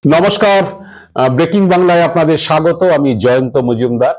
নমস্কার। ব্রেকিং বাংলায় আপনাদের স্বাগত। আমি জয়ন্ত মজুমদার।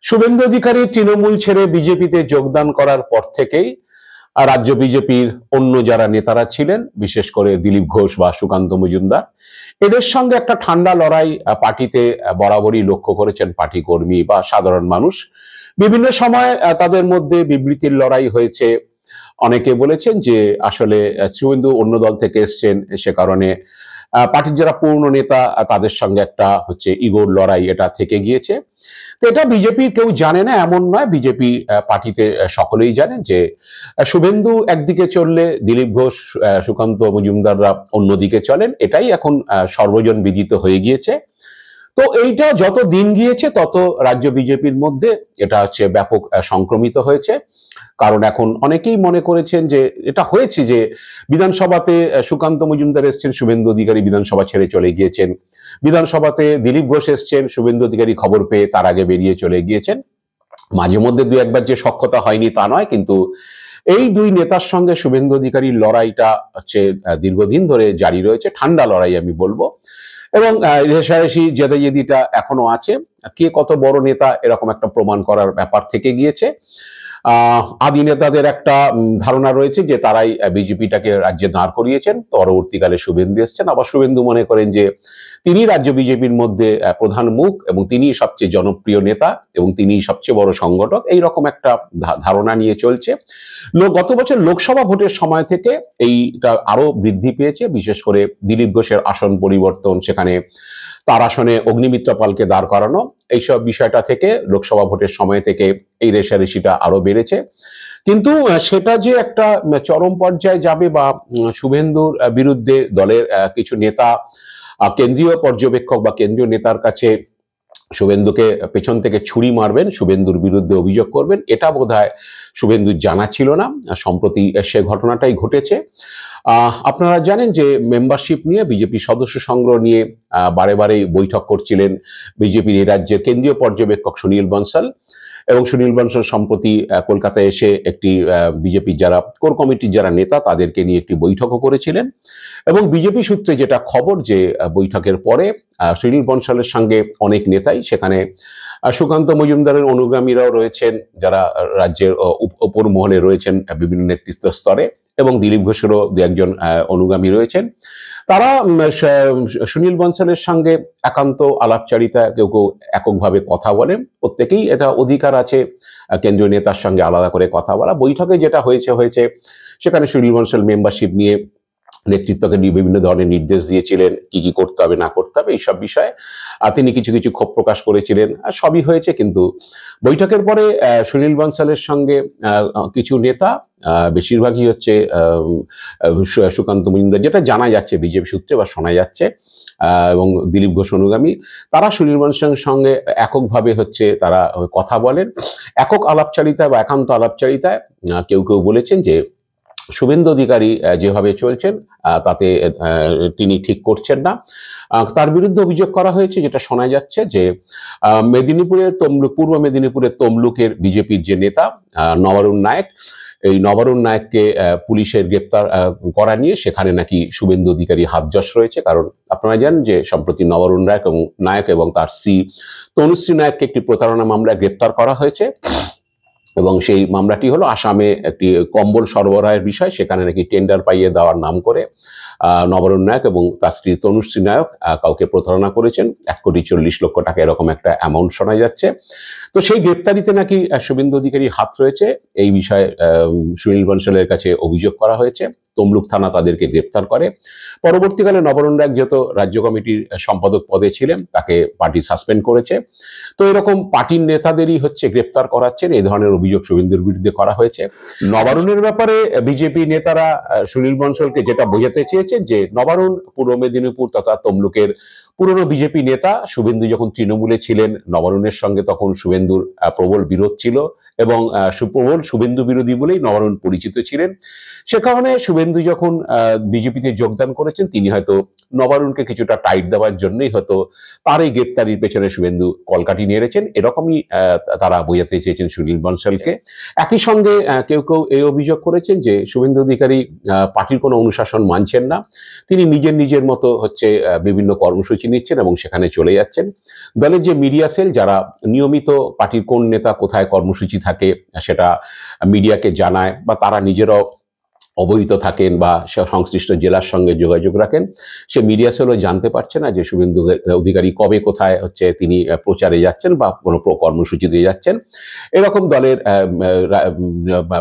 শুভেন্দু অধিকারী তৃণমূল ছেড়ে বিজেপিতে যোগদান করার পর থেকেই রাজ্য বিজেপির অন্য যারা নেতারা ছিলেন, বিশেষ করে দিলীপ ঘোষ বা সুকান্ত মজুমদার, এদের সঙ্গে একটা ঠান্ডা লড়াই পার্টিতে বরাবরই লক্ষ্য করেছেন পার্টি কর্মী বা সাধারণ মানুষ। বিভিন্ন সময় তাদের মধ্যে বিবৃতির লড়াই হয়েছে। অনেকে বলেছেন যে আসলে শুভেন্দু অন্য দল থেকে এসছেন, সে কারণে পার্টির যারা পূর্ণ নেতা তাদের সঙ্গে একটা ইগোর লড়াই এটা থেকে গিয়েছে। তো এটা বিজেপির কেউ জানে না এমন নয়, বিজেপি পার্টিতে সকলেই জানেন যে শুভেন্দু একদিকে চললে দিলীপ ঘোষ, সুকান্ত মজুমদাররা অন্যদিকে চলেন। এটাই এখন সর্বজন বিদিত হয়ে গিয়েছে। তো এইটা যত দিন গিয়েছে তত রাজ্য বিজেপির মধ্যে এটা ব্যাপক সংক্রমিত হয়েছে। কারণ এখন অনেকেই মনে করেছেন যে এটা হয়েছে যে বিধানসভাতে সুকান্ত মজুমদার এসছেন, শুভেন্দু অধিকারী বিধানসভা ছেড়ে চলে গিয়েছেন। বিধানসভাতে দিলীপ ঘোষ এসছেন, শুভেন্দু অধিকারী খবর পেয়ে তার আগে বেরিয়ে চলে গিয়েছেন। মাঝে মধ্যে দু একবার যে সখ্যতা হয়নি তা নয়, কিন্তু এই দুই নেতার সঙ্গে শুভেন্দু অধিকারীর লড়াইটা দীর্ঘদিন ধরে জারি রয়েছে, ঠান্ডা লড়াই আমি বলবো। এবং রেষারেষি জেদাজেদিটা এখনো আছে, কে কত বড় নেতা এরকম একটা প্রমাণ করার ব্যাপার থেকে গিয়েছে। আদি নেতাদের একটা ধারণা রয়েছে যে তারাই বিজেপিটাকে রাজ্যে দাঁড় করিয়েছেন, পরবর্তীকালে শুভেন্দু এসছেন। আবার শুভেন্দু মনে করেন যে তিনি রাজ্য বিজেপির মধ্যে প্রধান মুখ এবং তিনি সবচেয়ে জনপ্রিয় নেতা এবং তিনি সবচেয়ে বড় সংগঠক, এইরকম একটা ধারণা নিয়ে চলছে। গত বছর লোকসভা ভোটের সময় থেকে এইটা আরো বৃদ্ধি পেয়েছে, বিশেষ করে দিলীপ ঘোষের আসন পরিবর্তন, সেখানে তার আসনে অগ্নিমিত্র পালকে দাঁড় করানো, এইসব বিষয়টা থেকে লোকসভা ভোটের সময় থেকে এই রেষারেষিটা আরো বেড়েছে। কিন্তু সেটা যে একটা চরম পর্যায়ে যাবে বা শুভেন্দুর বিরুদ্ধে দলের কিছু নেতা কেন্দ্রীয় পর্যবেক্ষক বা কেন্দ্রীয় নেতার কাছে শুভেন্দুকে পেছন থেকে ছুরি মারবেন, শুভেন্দুর বিরুদ্ধে অভিযোগ করবেন, এটা বোধহয় শুভেন্দুর জানা ছিল না। সম্প্রতি সে ঘটনাটাই ঘটেছে। আপনারা জানেন যে মেম্বারশিপ নিয়ে, বিজেপি সদস্য সংগ্রহ নিয়ে বারে বারেই বৈঠক করছিলেন বিজেপির এই রাজ্যের কেন্দ্রীয় পর্যবেক্ষক সুনীল বনসাল। এবং সুনীল বনসাল সম্প্রতি কলকাতায় এসে একটি বিজেপির যারা কোর কমিটির যারা নেতা তাদেরকে নিয়ে একটি বৈঠকও করেছিলেন। এবং বিজেপি সূত্রে যেটা খবর যে বৈঠকের পরে সুনীল বনসালের সঙ্গে অনেক নেতাই, সেখানে সুকান্ত মজুমদারের অনুগামীরাও রয়েছেন, যারা রাজ্যের উপর মহলে রয়েছেন বিভিন্ন নেতৃত্ব স্তরে, এবং দিলীপ ঘোষেরও দু একজন অনুগামী রয়েছেন। তারা সুনীল বনসালের সঙ্গে একান্ত আলাপচারিতা, কেউ কেউ এককভাবে কথা বলেন। প্রত্যেকেই এটা অধিকার আছে কেন্দ্রীয় নেতার সঙ্গে আলাদা করে কথা বলা। বৈঠকে যেটা হয়েছে সেখানে সুনীল বনসাল মেম্বারশিপ নিয়ে নেতৃত্বকে নিয়ে বিভিন্ন ধরনের নির্দেশ দিয়েছিলেন, কি কি করতে হবে না করতে হবে এইসব বিষয়ে তিনি কিছু কিছু ক্ষোভ প্রকাশ করেছিলেন। সবই হয়েছে, কিন্তু বৈঠকের পরে সুনীল বনসালের সঙ্গে কিছু নেতা, বেশিরভাগই সুকান্ত মজুমদার, যেটা জানা যাচ্ছে বিজেপি সূত্রে বা শোনা যাচ্ছে, এবং দিলীপ ঘোষ অনুগামী, তারা সুনীল বনসালের সঙ্গে এককভাবে তারা কথা বলেন। একক আলাপচারিতায় বা একান্ত আলাপচারিতায় কেউ কেউ বলেছেন যে শুভেন্দু অধিকারী যেভাবে চলছেন তাতে তিনি ঠিক করছেন না। তার বিরুদ্ধে অভিযোগ করা হয়েছে, যেটা শোনা যাচ্ছে যে মেদিনীপুরের তমলুক, পূর্ব মেদিনীপুরের তমলুকের বিজেপির যে নেতা নবারুণ নায়েক, এই নবারুণ নায়েককে পুলিশের গ্রেপ্তার করা নিয়ে সেখানে নাকি শুভেন্দু অধিকারী হাতযশ রয়েছে। কারণ আপনারা জানেন যে সম্প্রতি নবারুণ নায়েক এবং তার স্ত্রী তনুশ্রী নায়েককে একটি প্রতারণা মামলায় গ্রেপ্তার করা হয়েছে, এবং সেই মামলাটি হলো আসামে একটি কম্বল সরবরাহের বিষয়। সেখানে নাকি টেন্ডার পাইয়ে দেওয়ার নাম করে নবারুণ নায়েক এবং তার স্ত্রী তনুশ্রী নায়ক কাউকে প্রতারণা করেছেন 1,40,00,000 টাকা, এরকম একটা অ্যামাউন্ট শোনা যাচ্ছে। তো সেই গ্রেপ্তারিতে নাকি শুভেন্দু অধিকারী হাত রয়েছে, এই বিষয়ে সুনীল বনসালের কাছে অভিযোগ করা হয়েছে। তমলুক থানা তাদেরকে গ্রেপ্তার করে। পরবর্তীকালে নবারুণ নায়েক যেহেতু রাজ্য কমিটির সম্পাদক পদে ছিলেন, তাকে পার্টি সাসপেন্ড করেছে। তো এরকম পার্টির নেতাদেরই গ্রেপ্তার করাচ্ছেন, এই ধরনের অভিযোগ শুভেন্দুর বিরুদ্ধে করা হয়েছে। নবারুণের ব্যাপারে বিজেপি নেতারা সুনীল বনসালকে যেটা বোঝাতে চেয়েছেন যে নবারুণ পূর্ব মেদিনীপুর তথা তমলুকের পুরনো বিজেপি নেতা। শুভেন্দু যখন তৃণমূলে ছিলেন, নবারুণের সঙ্গে তখন শুভেন্দুর প্রবল বিরোধ ছিল, এবং প্রবল শুভেন্দু বিরোধী বলেই নবারুণ পরিচিত ছিলেন। সে কারণে শুভেন্দু যখন বিজেপিতে যোগদান করেছেন, করেছেন তিনি হয়তো নবারুণকে কিছুটা টাইট দেওয়ার জন্যই হয়তো তার এই গ্রেপ্তারির পেছনে শুভেন্দু কলকাঠি নেড়েছেন, এরকমই তারা বোঝাতে চেয়েছেন সুনীল বনসালকে। একই সঙ্গে কেউ কেউ এই অভিযোগ করেছেন যে শুভেন্দু অধিকারী পার্টির কোনো অনুশাসন মানছেন না, তিনি নিজের মতো হচ্ছে বিভিন্ন কর্মসূচি নিচ্ছেন এবং সেখানে চলে যাচ্ছেন। দলের যে মিডিয়া সেল যারা নিয়মিত পার্টির কোন নেতা কোথায় কর্মসূচি থাকে সেটা মিডিয়াকে জানায় বা তারা নিজেরাও অবহিত থাকেন বা সংশ্লিষ্ট জেলার সঙ্গে যোগাযোগ রাখেন, সে মিডিয়া সেলও জানতে পারছে না যে শুভেন্দু অধিকারী কবে কোথায় হচ্ছে তিনি প্রচারে যাচ্ছেন বা কোনো কর্মসূচিতে যাচ্ছেন। এরকম দলের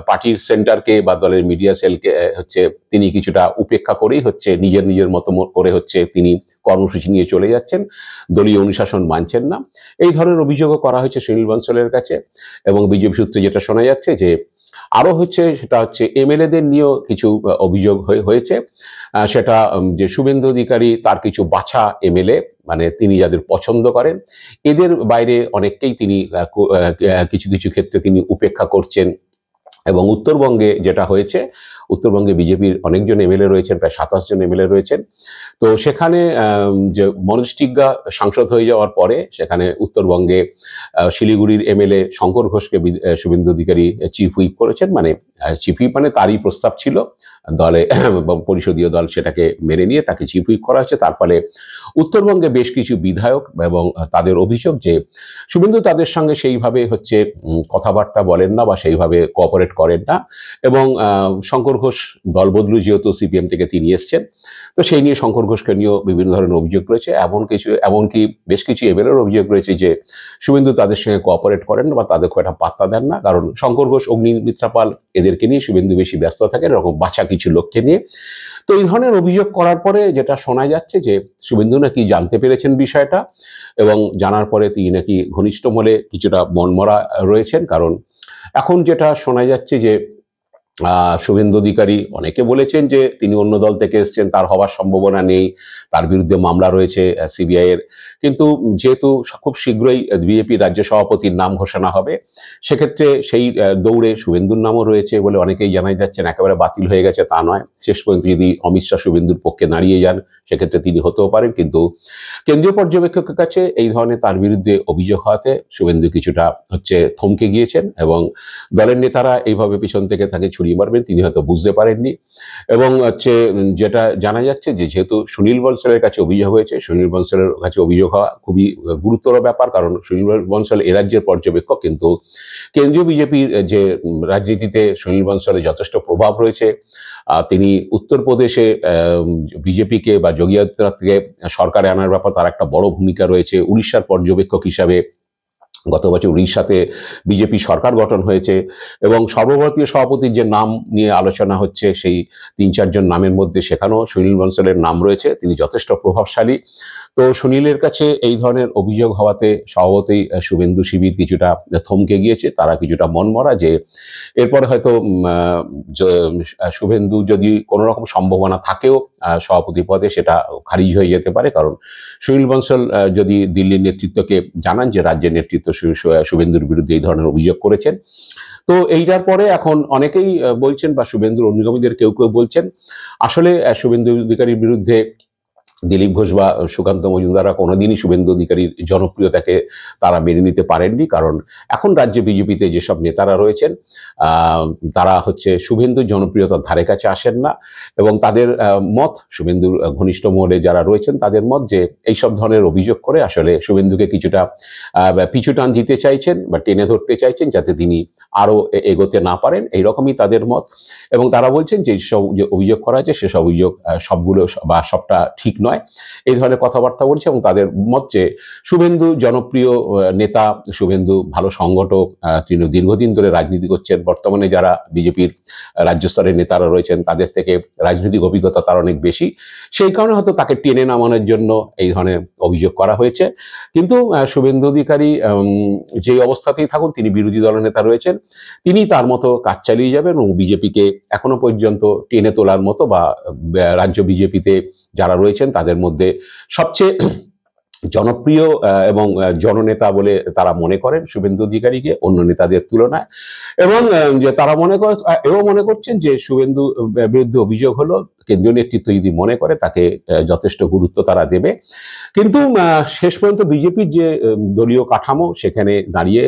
পার্টির সেন্টারকে বা দলের মিডিয়া সেলকে হচ্ছে তিনি কিছুটা উপেক্ষা করেই হচ্ছে নিজের মতো করে হচ্ছে তিনি কর্মসূচি নিয়ে চলে যাচ্ছেন, দলীয় অনুশাসন মানছেন না। এই ধরনের অভিযোগও করা হয়েছে সুনীল বনসালের কাছে। এবং বিজেপি সূত্রে যেটা শোনা যাচ্ছে যে আরো হচ্ছে সেটা হচ্ছে এমএলএদের নিয়েও কিছু অভিযোগ হয়েছে, সেটা যে শুভেন্দু অধিকারী তার কিছু বাছা এমএলএ মানে তিনি যাদের পছন্দ করেন এদের বাইরে অনেককেই তিনি কিছু ক্ষেত্রে তিনি উপেক্ষা করছেন। এবং উত্তরবঙ্গে যেটা হয়েছে, উত্তরবঙ্গে বিজেপির অনেকজন এমএলএ রয়েছেন, প্রায় 27 জন এমএলএ রয়েছেন। তো সেখানে যে মনোজ টিগ্গা সাংসদ হয়ে যাওয়ার পরে সেখানে উত্তরবঙ্গে শিলিগুড়ির এমএলএ শঙ্কর ঘোষকে শুভেন্দু অধিকারী চিফ হুইপ করেছেন। মানে চিফ হুইপ মানে তারই প্রস্তাব ছিল, দলে পরিষদীয় দল সেটাকে মেনে নিয়ে তাকে চিফ হুইপ করা হচ্ছে। তার ফলে উত্তরবঙ্গে বেশ কিছু বিধায়ক এবং তাদের অভিযোগ যে শুভেন্দু তাদের সঙ্গে সেইভাবে হচ্ছে কথাবার্তা বলেন না বা সেইভাবে কোঅপারেট করেন না। এবং শঙ্কর ঘোষ দল বদলু যেহেতু সিপিএম থেকে তিনি এসছেন, তো সেই নিয়ে শঙ্কর ঘোষকে নিয়েও বিভিন্ন ধরনের অভিযোগ রয়েছে। এমনকি বেশ কিছু এমএলএর অভিযোগ রয়েছে যে শুভেন্দু তাদের সঙ্গে কোঅপারেট করেন না বা তাদের খুব একটা পাত্তা দেন না, কারণ শঙ্কর ঘোষ, অগ্নিমিত্রা পাল এদেরকে নিয়ে শুভেন্দু বেশি ব্যস্ত থাকেন এরকম বাছা কিছু লোককে নিয়ে। তো এই ধরনের অভিযোগ করার পরে যেটা শোনা যাচ্ছে যে শুভেন্দু নাকি জানতে পেরেছেন বিষয়টা এবং জানার পরে তিনি নাকি ঘনিষ্ঠ মহলে কিছুটা মনমরা রয়েছেন। কারণ এখন যেটা শোনা যাচ্ছে যে শুভেন্দু অধিকারী অনেকে বলেছেন যে তিনি অন্য দল থেকে এসছেন, তার হওয়ার সম্ভাবনা নেই, তার বিরুদ্ধে মামলা রয়েছে সিবিআই এর। কিন্তু যেহেতু খুব শীঘ্রই বিজেপি রাজ্য সভাপতির নাম ঘোষণা হবে, সেক্ষেত্রে সেই দৌড়ে শুভেন্দুর নামও রয়েছে বলে অনেকেই জানাই যাচ্ছেন। একেবারে বাতিল হয়ে গেছে তা নয়, শেষ পর্যন্ত যদি অমিত শাহ শুভেন্দুর পক্ষে দাঁড়িয়ে যান সেক্ষেত্রে তিনি হতেও পারেন। কিন্তু কেন্দ্রীয় পর্যবেক্ষকের কাছে এই ধরনের তার বিরুদ্ধে অভিযোগ হওয়াতে শুভেন্দু কিছুটা হচ্ছে থমকে গিয়েছেন এবং দলের নেতারা এইভাবে পিছন থেকে তাকে ছড়িয়ে মারবেন তিনি হয়তো বুঝতে পারেননি। এবং হচ্ছে যেটা জানা যাচ্ছে যে যেহেতু সুনীল বনসালের কাছে অভিযোগ হয়েছে, সুনীল বনসালের কাছে অভিযোগ হওয়া খুবই গুরুতর ব্যাপার, কারণ সুনীল বনসাল এ রাজ্যের পর্যবেক্ষক, কিন্তু কেন্দ্রীয় বিজেপির যে রাজনীতিতে সুনীল বনসালের যথেষ্ট প্রভাব রয়েছে। তিনি উত্তরপ্রদেশে বিজেপিকে বা যোগী আদিত্যনাথকে সরকারে আনার ব্যাপার তার একটা বড় ভূমিকা রয়েছে। উড়িষ্যার পর্যবেক্ষক হিসাবে গত বছর উড়িষ্যাতে বিজেপি সরকার গঠন হয়েছে এবং সর্বভারতীয় সভাপতির যে নাম নিয়ে আলোচনা হচ্ছে সেই 3-4 জন নামের মধ্যে সেখানেও সুনীল বনসালের নাম রয়েছে, তিনি যথেষ্ট প্রভাবশালী। তো সুনীলের কাছে এই ধরনের অভিযোগ হওয়াতে স্বভাবতই শুভেন্দু শিবির কিছুটা থমকে গিয়েছে, তারা কিছুটা মনমরা যে এরপরে হয়তো শুভেন্দু যদি কোনো রকম সম্ভাবনা থাকেও সভাপতি পদে সেটা খারিজ হয়ে যেতে পারে। কারণ সুনীল বনসাল যদি দিল্লির নেতৃত্বকে জানান যে রাজ্যের নেতৃত্ব শুভেন্দুর বিরুদ্ধে এই ধরনের অভিযোগ করেছেন, তো এইটার পরে এখন অনেকেই বলছেন বা শুভেন্দুর অনুগামীদের কেউ বলছেন আসলে শুভেন্দু অধিকারীর বিরুদ্ধে দিলীপ ঘোষ বা সুকান্ত মজুমদাররা কোনোদিনই শুভেন্দু অধিকারীর জনপ্রিয়তাকে তারা মেনে নিতে পারেননি। কারণ এখন রাজ্যে বিজেপিতে যেসব নেতারা রয়েছেন তারা হচ্ছে শুভেন্দুর জনপ্রিয়তার ধারে কাছে আসেন না এবং তাদের মত, শুভেন্দুর ঘনিষ্ঠ মহলে যারা রয়েছেন তাদের মত যে এইসব ধরনের অভিযোগ করে আসলে শুভেন্দুকে কিছুটা পিছু টান দিতে চাইছেন বা টেনে ধরতে চাইছেন যাতে তিনি আরও এগোতে না পারেন, এইরকমই তাদের মত। এবং তারা বলছেন যে সব অভিযোগ করা হয়েছে সেসব অভিযোগ সবগুলো বা সবটা ঠিক নয়, এই ধরনের কথাবার্তা বলছে। এবং তাদের মত যে শুভেন্দু জনপ্রিয় নেতা, শুভেন্দু ভালো সংগঠক, তিনি দীর্ঘদিন ধরে রাজনীতি করছেন, বর্তমানে যারা বিজেপির রাজ্য স্তরের নেতারা রয়েছেন তাদের থেকে রাজনৈতিক অভিজ্ঞতা তার অনেক বেশি, সেই কারণে হয়তো তাকে টেনে নামানোর জন্য এই ধরনের অভিযোগ করা হয়েছে। কিন্তু শুভেন্দু অধিকারী যে অবস্থাতেই থাকুন, তিনি বিরোধী দলের নেতা রয়েছেন, তিনি তার মতো কাজ চালিয়ে যাবেন এবং বিজেপিকে এখনো পর্যন্ত টেনে তোলার মতো বা রাজ্য বিজেপিতে যারা রয়েছেন তাদের মধ্যে সবচেয়ে জনপ্রিয় এবং জননেতা বলে তারা মনে করেন শুভেন্দু অধিকারীকে অন্য নেতাদের তুলনায়। এবং যে তারা এও মনে করছেন যে শুভেন্দু বিরুদ্ধে অভিযোগ হলো কেন্দ্রীয় নেতৃত্ব যদি মনে করে তাকে যথেষ্ট গুরুত্ব তারা দেবে। কিন্তু শেষ পর্যন্ত বিজেপির যে দলীয় কাঠামো সেখানে দাঁড়িয়ে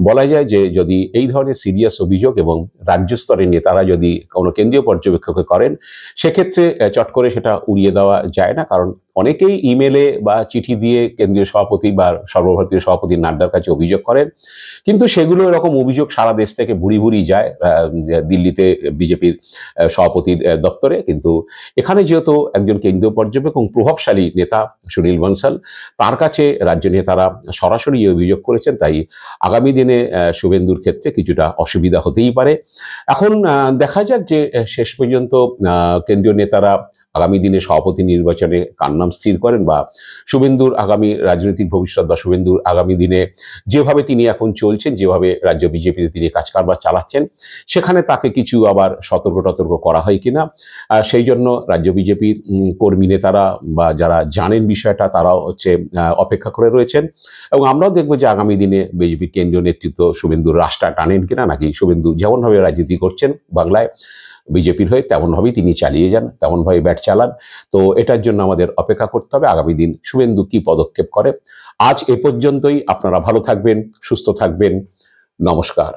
বলা যায় যে যদি এই ধরনের সিরিয়াস অভিযোগ এবং রাজ্য স্তরের নেতারা যদি কোনো কেন্দ্রীয় পর্যবেক্ষকে করেন সেক্ষেত্রে চট করে সেটা উড়িয়ে দেওয়া যায় না, কারণ অনেকেই ইমেলে বা চিঠি দিয়ে কেন্দ্রীয় সভাপতি বা সর্বভারতীয় সভাপতি নাড্ডার কাছে অভিযোগ করেন, কিন্তু সেগুলো এরকম অভিযোগ সারা দেশ থেকে ভুরি ভুরি যায় দিল্লিতে বিজেপির সভাপতির দপ্তরে। কিন্তু এখানে যেহেতু একজন কেন্দ্রীয় পর্যবেক্ষক এবং প্রভাবশালী নেতা সুনীল বনসাল, তার কাছে রাজ্য নেতারা সরাসরি এই অভিযোগ করেছেন, তাই আগামী দিনে শুভেন্দুর ক্ষেত্রে কিছুটা অসুবিধা হতেই পারে। এখন দেখা যাক যে শেষ পর্যন্ত কেন্দ্রীয় নেতারা আগামী দিনে সভাপতি নির্বাচনে কার নাম স্থির করেন, বা শুভেন্দুর আগামী রাজনৈতিক ভবিষ্যৎ বা শুভেন্দুর আগামী দিনে যেভাবে তিনি এখন চলছেন, যেভাবে রাজ্য বিজেপিতে তিনি কাজকারবার চালাচ্ছেন, সেখানে তাকে কিছু আবার সতর্ক করা হয় কিনা, সেই জন্য রাজ্য বিজেপির কর্মী নেতারা বা যারা জানেন বিষয়টা তারাও অপেক্ষা করে রয়েছেন। এবং আমরাও দেখবো যে আগামী দিনে বিজেপির কেন্দ্রীয় নেতৃত্ব শুভেন্দুর রাশটা টানেন কিনা, নাকি শুভেন্দু যেমনভাবে রাজনীতি করছেন বাংলায় বিজেপির হয়ে তেমনভাবেই তিনি চালিয়ে যান, তেমনভাবে ব্যাট চালান। তো এটার জন্য আমাদের অপেক্ষা করতে হবে আগামী দিন শুভেন্দু কি পদক্ষেপ করে। আজ এ পর্যন্তই। আপনারা ভালো থাকবেন, সুস্থ থাকবেন। নমস্কার।